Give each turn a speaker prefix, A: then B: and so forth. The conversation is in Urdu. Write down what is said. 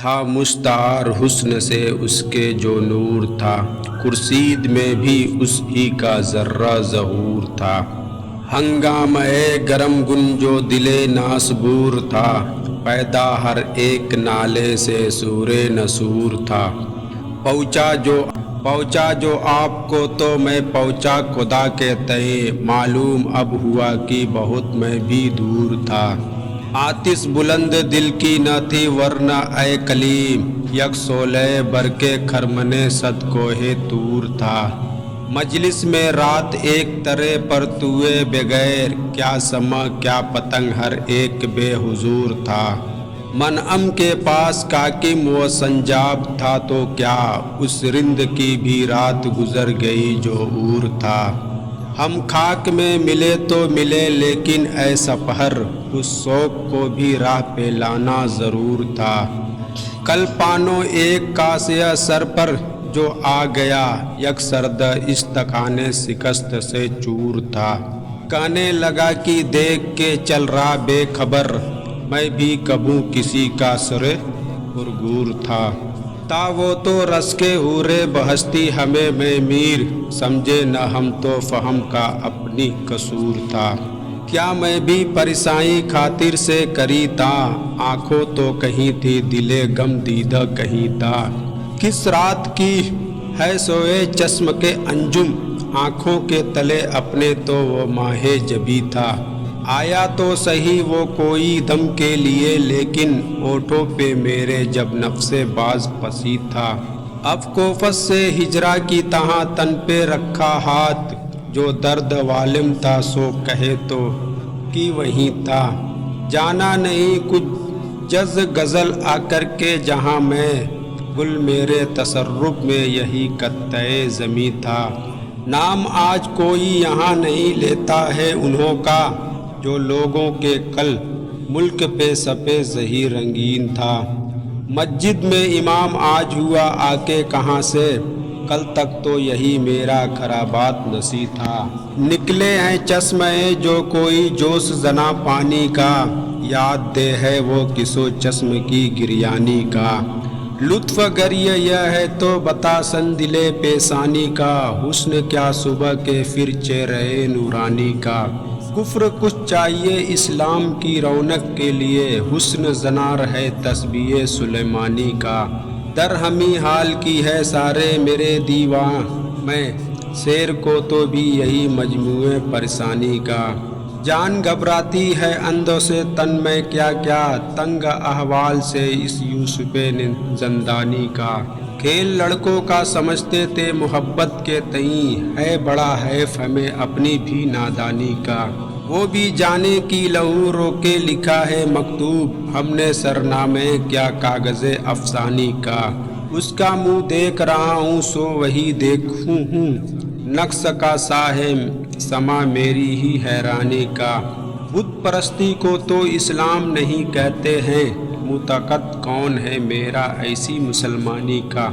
A: تھا مستعار حسن سے اس کے جو نور تھا، خورشید میں بھی اس ہی کا ذرہ ظہور تھا۔ ہنگامہ گرم گنجو دل ناسبور تھا، پیدا ہر ایک نالے سے سور نسور تھا۔ پہنچا جو آپ کو تو میں پہنچا خدا کے تئیں، معلوم اب ہوا کہ بہت میں بھی دور تھا۔ آتش بلند دل کی نہ تھی ورنہ اے کلیم، یک شعلہ برق خرمن صد کوہ طور تھا۔ مجلس میں رات ایک طرح پر توئے بغیر، کیا سما کیا پتنگ ہر ایک بے حضور تھا۔ منعم کے پاس کاکم و سنجاب تھا تو کیا، اس رند کی بھی رات گزر گئی جو عور تھا۔ ہم خاک میں ملے تو ملے لیکن اے سپہر، اس شوق کو بھی راہ پہ لانا ضرور تھا۔ کل پانو ایک کاسیہ سر پر جو آ گیا، یک سرد استکانے شکست سے چور تھا۔ کہنے لگا کہ دیکھ کے چل رہا بے خبر، میں بھی کبوں کسی کا سر پرگور تھا۔ تا وہ تو رس کے حورے بہستی ہمیں میں میر، سمجھے نہ ہم تو فہم کا اپنی قصور تھا۔ کیا میں بھی پریسائی خاطر سے کری تھا، آنکھوں تو کہیں تھی دل غم دیدہ کہیں تھا۔ کس رات کی ہے سوئے چشم کے انجم، آنکھوں کے تلے اپنے تو وہ ماہ جبی تھا۔ آیا تو سہی وہ کوئی دم کے لیے، لیکن ہونٹوں پہ میرے جب نفس باز پسی تھا۔ اب کوفت سے ہجرا کی طرح تن پہ رکھا ہاتھ، جو درد عالم تھا سو کہے تو کہ وہیں تھا۔ جانا نہیں کچھ جز غزل آ کر کے جہاں میں، گل میرے تصرف میں یہی قطعہ زمیں تھا۔ نام آج کوئی یہاں نہیں لیتا ہے انہوں کا، جو لوگوں کے کل ملک پہ سپے زہی رنگین تھا۔ مسجد میں امام آج ہوا آ کے کہاں سے، کل تک تو یہی میرا خرابات نسی تھا۔ نکلے ہیں چشمے جو کوئی جوش زنا پانی کا، یاد دے ہے وہ کسو چشم کی گریانی کا۔ لطف اگر یہ ہے تو بتا سن دل پیشانی کا، حسن کیا صبح کے پھر چہرے نورانی کا۔ کفر کچھ چاہیے اسلام کی رونق کے لیے، حسن زنار ہے تسبیح سلیمانی کا۔ در ہمی حال کی ہے سارے میرے دیواں میں، شیر کو تو بھی یہی مجموعہ پریشانی کا۔ جان گھبراتی ہے اندوں سے تن میں کیا کیا، تنگ احوال سے اس یوسف زندانی کا۔ کھیل لڑکوں کا سمجھتے تھے محبت کے تئیں، ہے بڑا حیف ہمیں اپنی بھی نادانی کا۔ وہ بھی جانے کی لہو رو کے لکھا ہے مکتوب، ہم نے سرنامے کیا کاغذ افسانی کا۔ اس کا منہ دیکھ رہا ہوں سو وہی دیکھوں ہوں، نقص کا صاحب سما میری ہی حیرانی کا۔ بت پرستی کو تو اسلام نہیں کہتے ہیں، معتقد کون ہے میرا ایسی مسلمانی کا۔